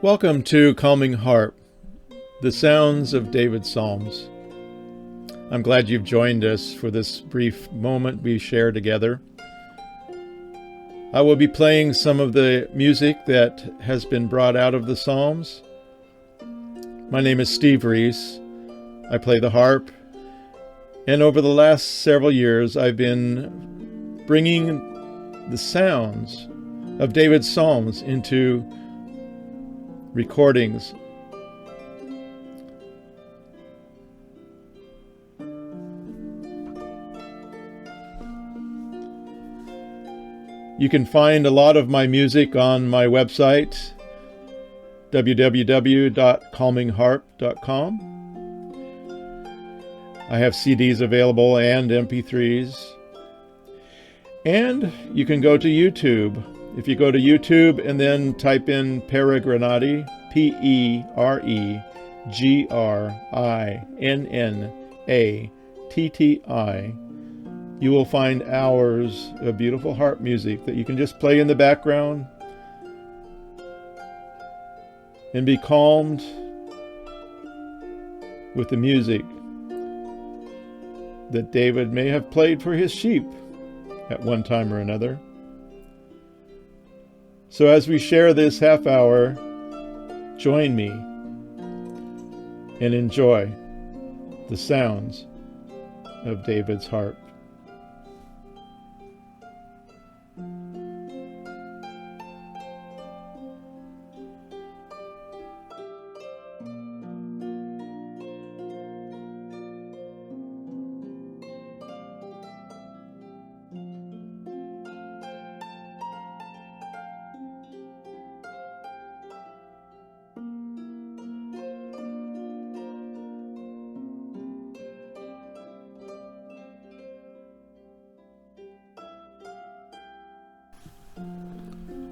Welcome to Calming Harp, the sounds of David's Psalms. I'm glad you've joined us for this brief moment we share together. I will be playing some of the music that has been brought out of the Psalms. My name is Steve Reese. I play the harp, and over the last several years I've been bringing the sounds of David's Psalms into recordings. You can find a lot of my music on my website, www.calmingharp.com. I have CDs available and MP3s. And you can go to YouTube. If you go to YouTube and then type in Peregrinati, Peregrinnatti, you will find hours of beautiful harp music that you can just play in the background and be calmed with the music that David may have played for his sheep at one time or another. So as we share this half hour, join me and enjoy the sounds of David's harp.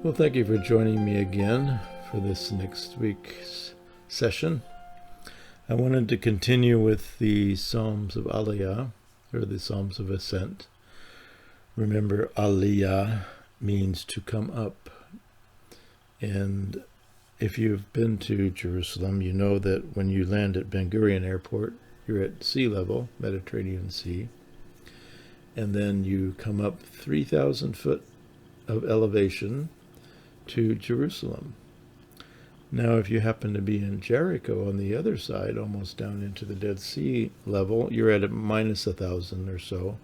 Well, thank you for joining me again for this next week's session. I wanted to continue with the Psalms of Aliyah, or the Psalms of Ascent. Remember, Aliyah means to come up. And if you've been to Jerusalem, you know that when you land at Ben Gurion Airport, you're at sea level, Mediterranean Sea. And then you come up 3,000 foot of elevation to Jerusalem. Now, if you happen to be in Jericho on the other side, almost down into the Dead Sea level, you're at minus 1,000 or so.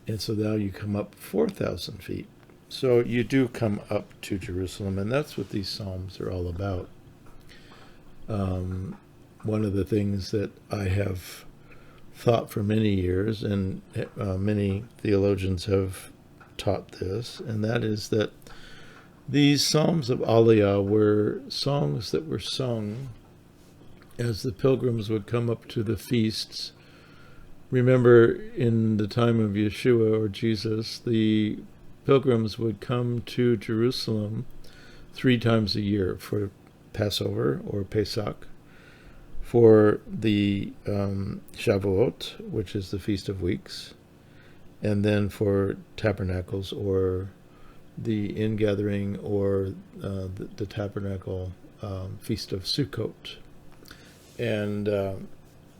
And so now you come up 4,000 feet. So you do come up to Jerusalem, and that's what these Psalms are all about. One of the things that I have thought for many years, and many theologians have taught this, and that is that these Psalms of Aliyah were songs that were sung as the pilgrims would come up to the feasts. Remember, in the time of Yeshua or Jesus, the pilgrims would come to Jerusalem 3 times a year for Passover or Pesach, for the Shavuot, which is the Feast of Weeks, and then for Tabernacles, or the ingathering, or the Tabernacle Feast of Sukkot. And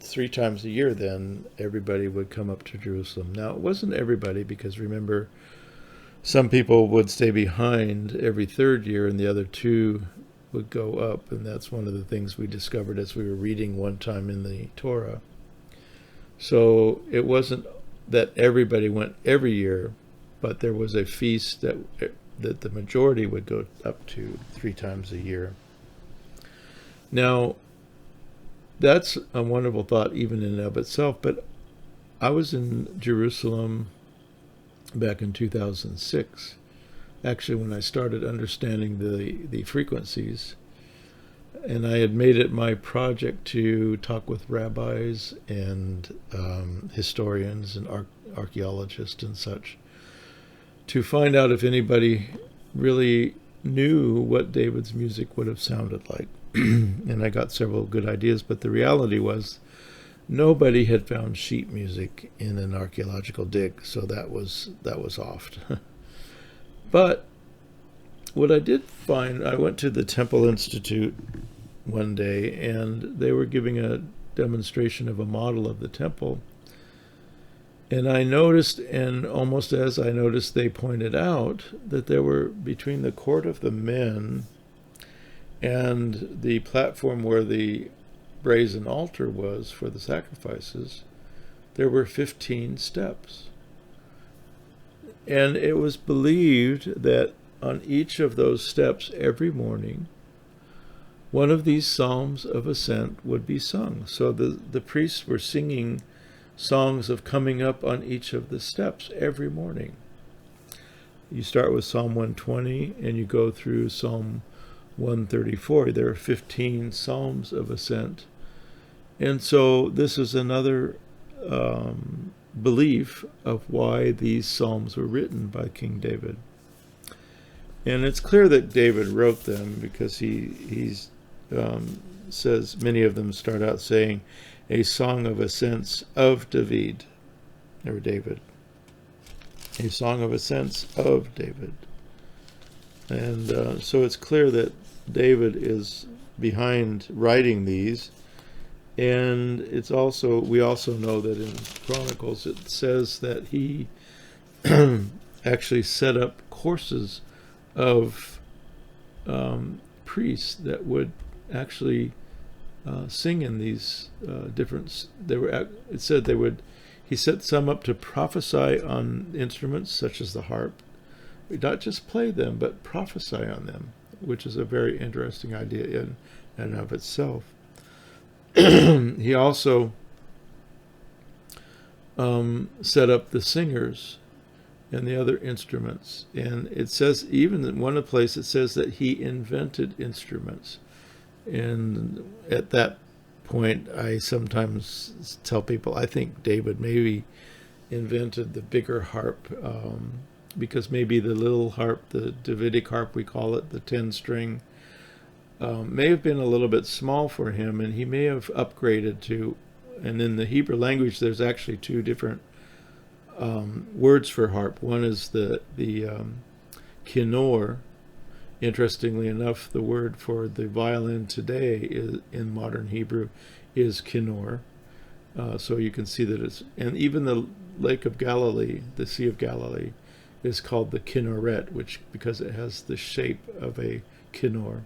3 times a year then, everybody would come up to Jerusalem. Now, it wasn't everybody, because remember, some people would stay behind every 3rd year, and the other 2 would go up. And that's one of the things we discovered as we were reading one time in the Torah. So it wasn't that everybody went every year, but there was a feast that the majority would go up to 3 times a year. Now, that's a wonderful thought even in and of itself, but I was in Jerusalem back in 2006, actually when I started understanding the frequencies, and I had made it my project to talk with rabbis and historians and archaeologists and such, to find out if anybody really knew what David's music would have sounded like. And I got several good ideas, but the reality was nobody had found sheet music in an archaeological dig, so that was off. But what I did find, I went to the Temple Institute one day, and they were giving a demonstration of a model of the temple. And I noticed, and almost as I noticed, they pointed out that there were, between the court of the men and the platform where the brazen altar was for the sacrifices, there were 15 steps. And it was believed that on each of those steps every morning, one of these Psalms of Ascent would be sung. So the priests were singing songs of coming up on each of the steps every morning. You start with Psalm 120 and you go through Psalm 134. There are 15 Psalms of Ascent. And so this is another belief of why these Psalms were written by King David. And it's clear that David wrote them because he says many of them start out saying, a song of ascents of David, or David. A song of ascents of David. And so it's clear that David is behind writing these. And it's also, we also know that in Chronicles it says that he actually set up courses of priests that would actually sing in these different. It said they would. He set some up to prophesy on instruments such as the harp, not just play them, but prophesy on them, which is a very interesting idea in and of itself. He also set up the singers and the other instruments. And it says, even in one place, it says that he invented instruments. And at that point, I sometimes tell people, I think David maybe invented the bigger harp, because maybe the little harp, the Davidic harp we call it, the 10-string, may have been a little bit small for him, and he may have upgraded to, and in the Hebrew language there's actually two different words for harp. One is the kinor. Interestingly enough, the word for the violin today in modern Hebrew is kinor. So you can see that it's, and even the Lake of Galilee, the Sea of Galilee, is called the Kinneret, which because it has the shape of a kinnor.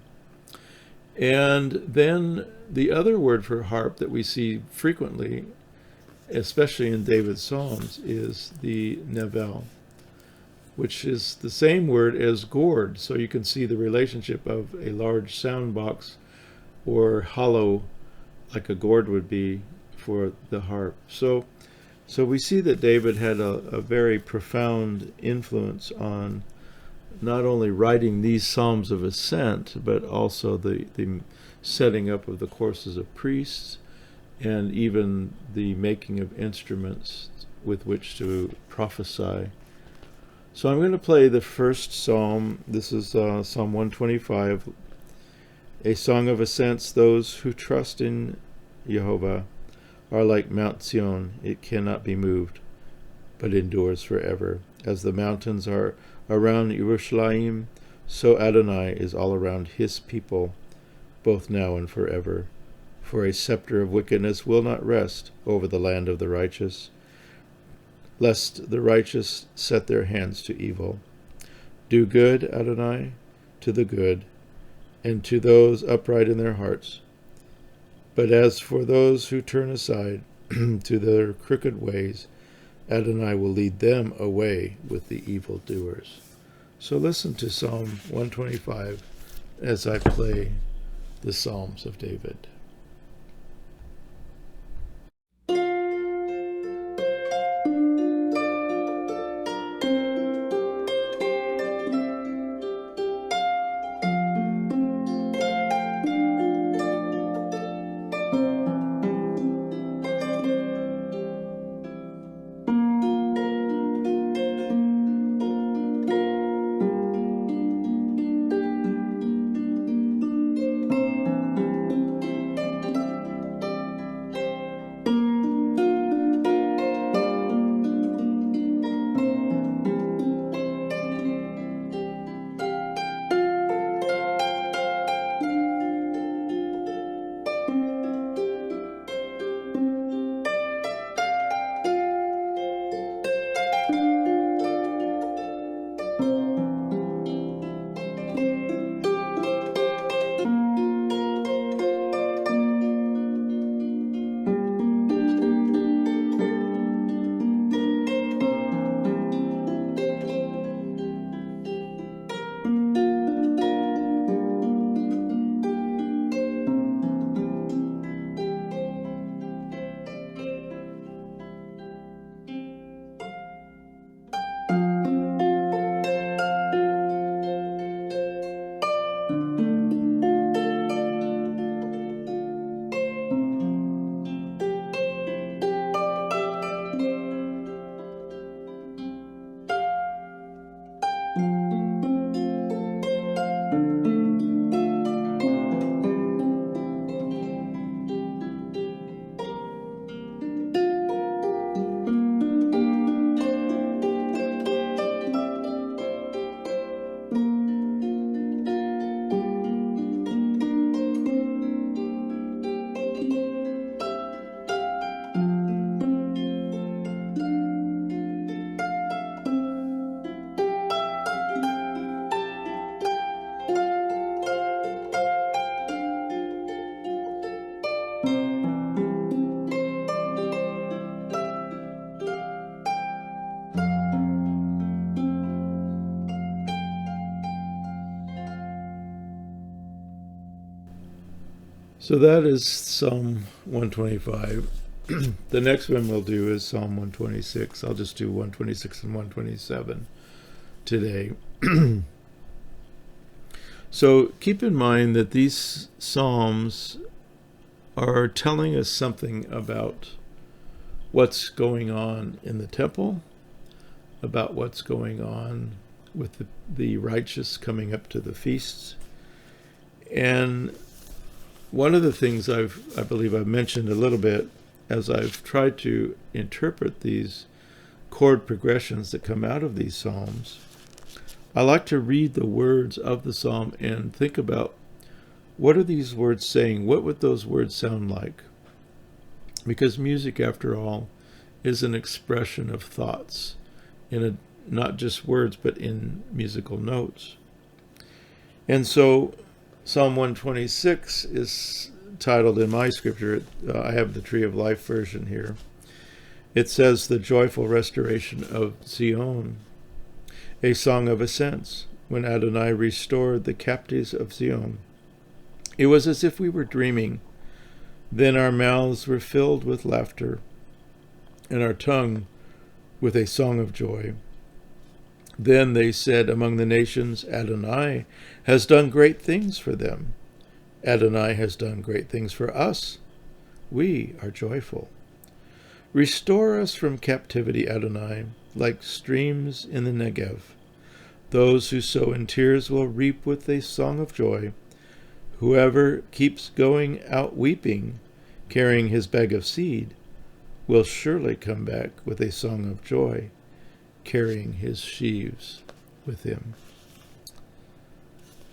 And then the other word for harp that we see frequently, especially in David's Psalms, is the nevel, which is the same word as gourd. So you can see the relationship of a large sound box or hollow, like a gourd would be, for the harp. So we see that David had a very profound influence on not only writing these Psalms of Ascent, but also the setting up of the courses of priests, and even the making of instruments with which to prophesy. So I'm going to play the first psalm. This is Psalm 125, a song of ascents. Those who trust in Jehovah are like Mount Zion. It cannot be moved, but endures forever. As the mountains are around Jerusalem, so Adonai is all around his people, both now and forever. For a scepter of wickedness will not rest over the land of the righteous, lest the righteous set their hands to evil. Do good, Adonai, to the good, and to those upright in their hearts. But as for those who turn aside to their crooked ways, Adonai will lead them away with the evildoers. So listen to Psalm 125 as I play the Psalms of David. So that is Psalm 125. The next one we'll do is Psalm 126. I'll just do 126 and 127 today. So keep in mind that these Psalms are telling us something about what's going on in the temple, about what's going on with the righteous coming up to the feasts. And one of the things I believe I've mentioned a little bit as I've tried to interpret these chord progressions that come out of these psalms, I like to read the words of the psalm and think about, what are these words saying? What would those words sound like? Because music, after all, is an expression of thoughts in not just words, but in musical notes. And so Psalm 126 is titled in my scripture, I have the Tree of Life version here. It says, the joyful restoration of Zion, a song of ascents, when Adonai restored the captives of Zion. It was as if we were dreaming. Then our mouths were filled with laughter, and our tongue with a song of joy. Then they said among the nations, Adonai has done great things for them. Adonai has done great things for us. We are joyful. Restore us from captivity, Adonai, like streams in the Negev. Those who sow in tears will reap with a song of joy. Whoever keeps going out weeping, carrying his bag of seed, will surely come back with a song of joy, carrying his sheaves with him.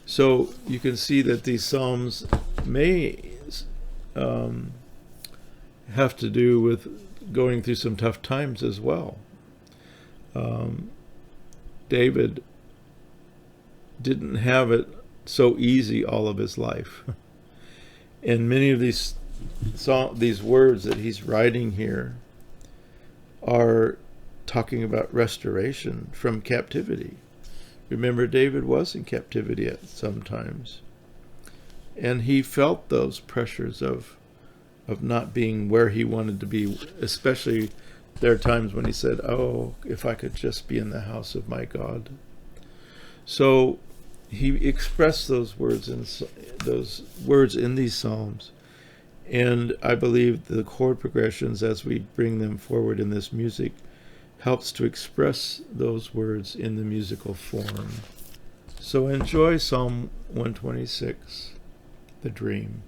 So you can see that these psalms may have to do with going through some tough times as well. David didn't have it so easy all of his life. And many of these words that he's writing here are talking about restoration from captivity. Remember, David was in captivity at some times, and he felt those pressures of not being where he wanted to be. Especially there are times when he said, oh, if I could just be in the house of my God. So he expressed those words in these psalms, and I believe the chord progressions, as we bring them forward in this music, helps to express those words in the musical form. So enjoy Psalm 126, the dream.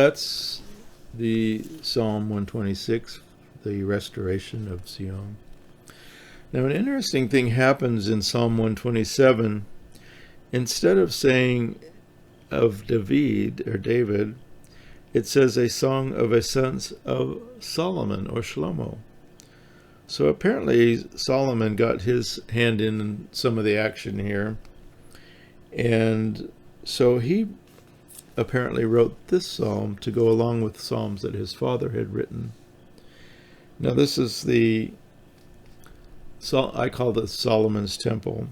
That's the Psalm 126, the restoration of Zion. Now, an interesting thing happens in Psalm 127. Instead of saying of David, it says a song of ascent of Solomon or Shlomo. So apparently Solomon got his hand in some of the action here. And so he apparently wrote this psalm to go along with psalms that his father had written. Now this is I call this Solomon's Temple.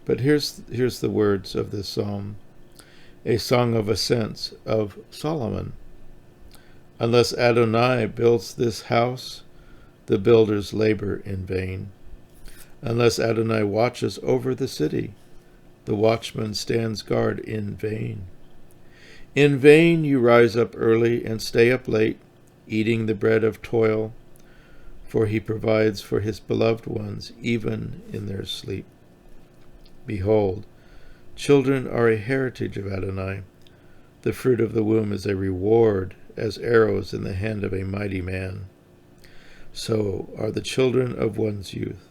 But here's the words of this psalm. A song of ascent of Solomon. Unless Adonai builds this house, the builders labor in vain. Unless Adonai watches over the city, the watchman stands guard in vain. In vain you rise up early and stay up late, eating the bread of toil, for he provides for his beloved ones even in their sleep. Behold, children are a heritage of Adonai. The fruit of the womb is a reward, as arrows in the hand of a mighty man. So are the children of one's youth.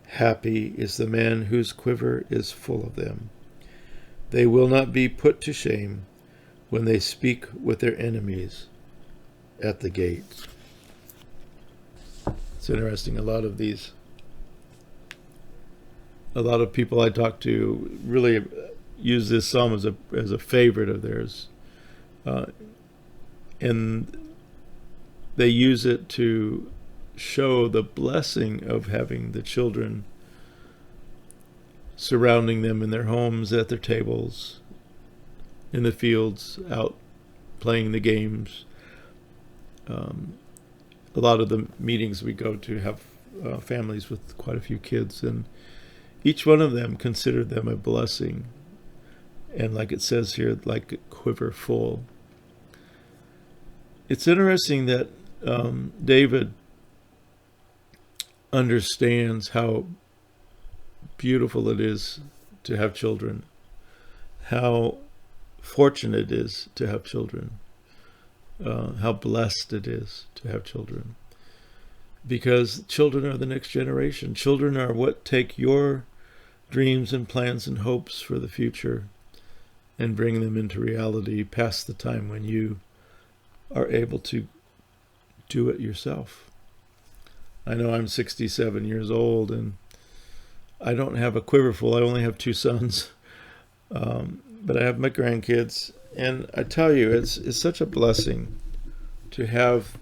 Happy is the man whose quiver is full of them. They will not be put to shame when they speak with their enemies at the gate. It's interesting. A lot of people I talk to really use this psalm as a favorite of theirs, and they use it to show the blessing of having the children surrounding them in their homes, at their tables, in the fields, out playing the games. A lot of the meetings we go to have families with quite a few kids, and each one of them considered them a blessing. And like it says here, like a quiver full. It's interesting that David understands how beautiful it is to have children, how fortunate it is to have children, how blessed it is to have children. Because children are the next generation. Children are what take your dreams and plans and hopes for the future and bring them into reality past the time when you are able to do it yourself. I know I'm 67 years old and I don't have a quiver full. I only have 2 sons, but I have my grandkids, and I tell you, it's such a blessing to have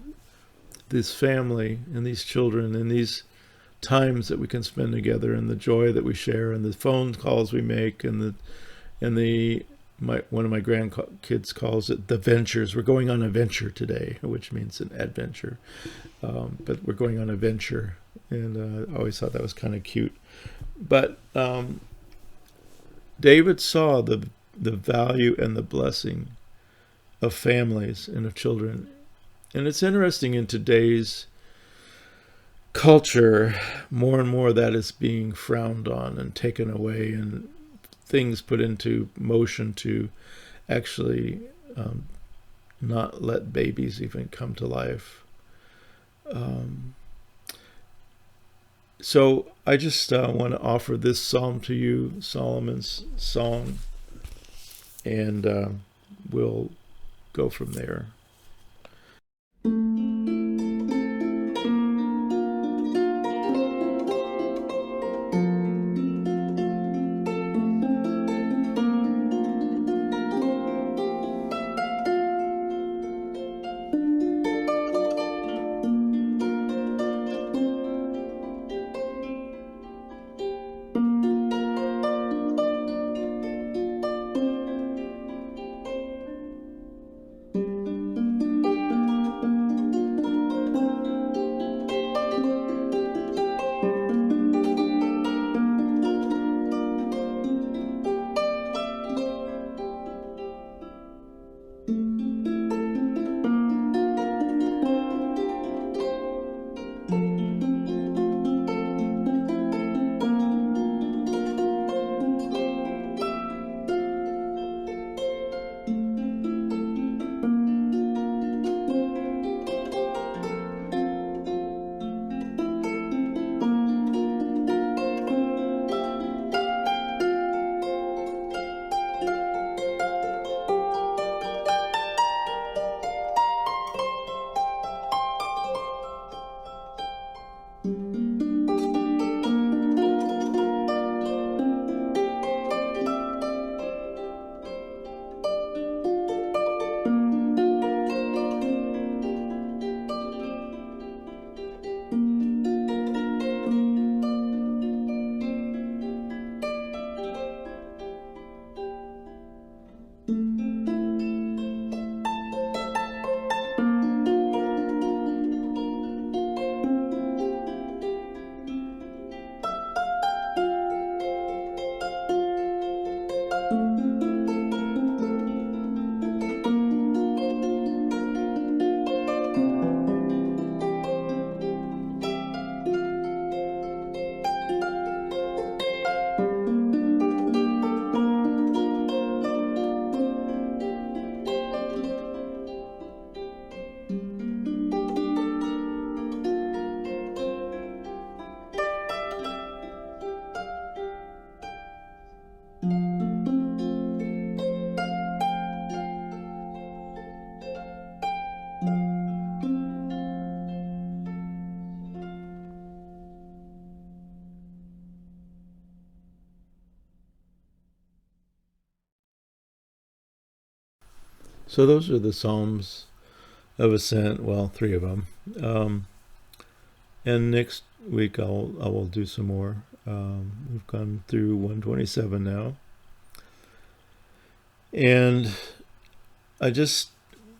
this family and these children and these times that we can spend together, and the joy that we share, and the phone calls we make, and one of my grandkids calls it the ventures. We're going on a venture today, which means an adventure, but we're going on a venture, and I always thought that was kind of cute. But David saw the value and the blessing of families and of children. And it's interesting, in today's culture, more and more that is being frowned on and taken away, and things put into motion to actually not let babies even come to life. So I just want to offer this psalm to you, Solomon's song, and we'll go from there. So those are the Psalms of Ascent. Well, 3 of them. And next week I will do some more. We've gone through 127 now. And I just,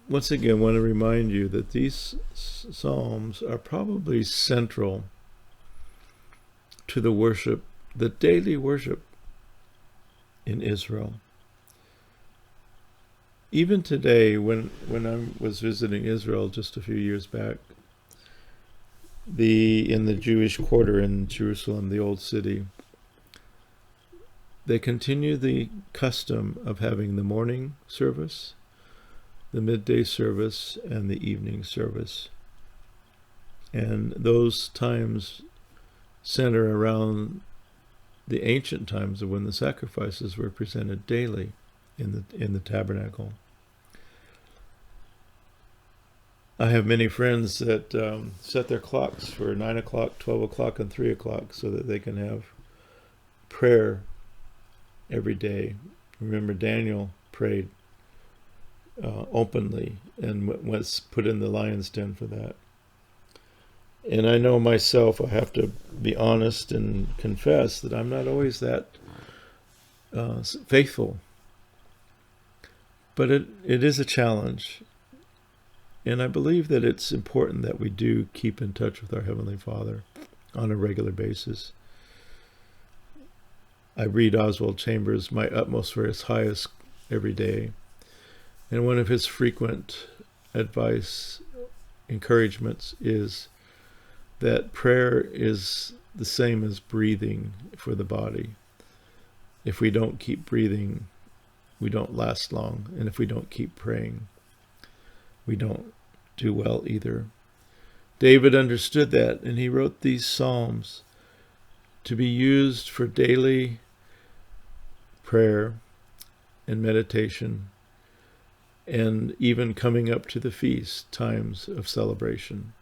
once again, want to remind you that these Psalms are probably central to the worship, the daily worship in Israel. Even today, when I was visiting Israel just a few years back, in the Jewish quarter in Jerusalem, the old city, they continue the custom of having the morning service, the midday service, and the evening service. And those times center around the ancient times of when the sacrifices were presented daily in the tabernacle. I have many friends that set their clocks for 9 o'clock, 12 o'clock, and 3 o'clock so that they can have prayer every day. Remember, Daniel prayed openly and was put in the lion's den for that. And I know myself, I have to be honest and confess that I'm not always that faithful. But it is a challenge. And I believe that it's important that we do keep in touch with our Heavenly Father on a regular basis. I read Oswald Chambers' My Utmost for His Highest every day. And one of his frequent encouragements is that prayer is the same as breathing for the body. If we don't keep breathing, we don't last long. And if we don't keep praying, we don't do well either. David understood that, and he wrote these Psalms to be used for daily prayer and meditation, and even coming up to the feast times of celebration.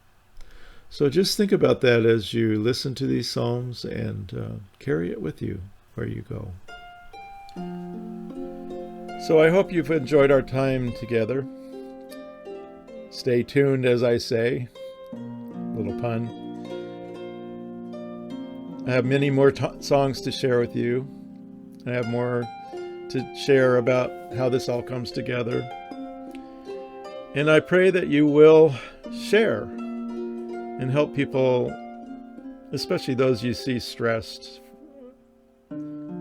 So just think about that as you listen to these Psalms and carry it with you where you go. So I hope you've enjoyed our time together. Stay tuned, as I say. Little pun. I have many more songs to share with you. I have more to share about how this all comes together. And I pray that you will share and help people, especially those you see stressed,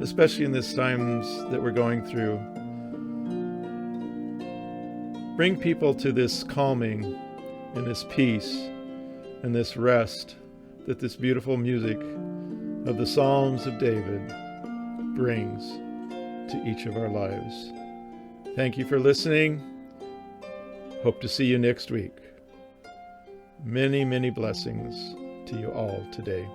especially in these times that we're going through. Bring people to this calming and this peace and this rest that this beautiful music of the Psalms of David brings to each of our lives. Thank you for listening. Hope to see you next week. Many, many blessings to you all today.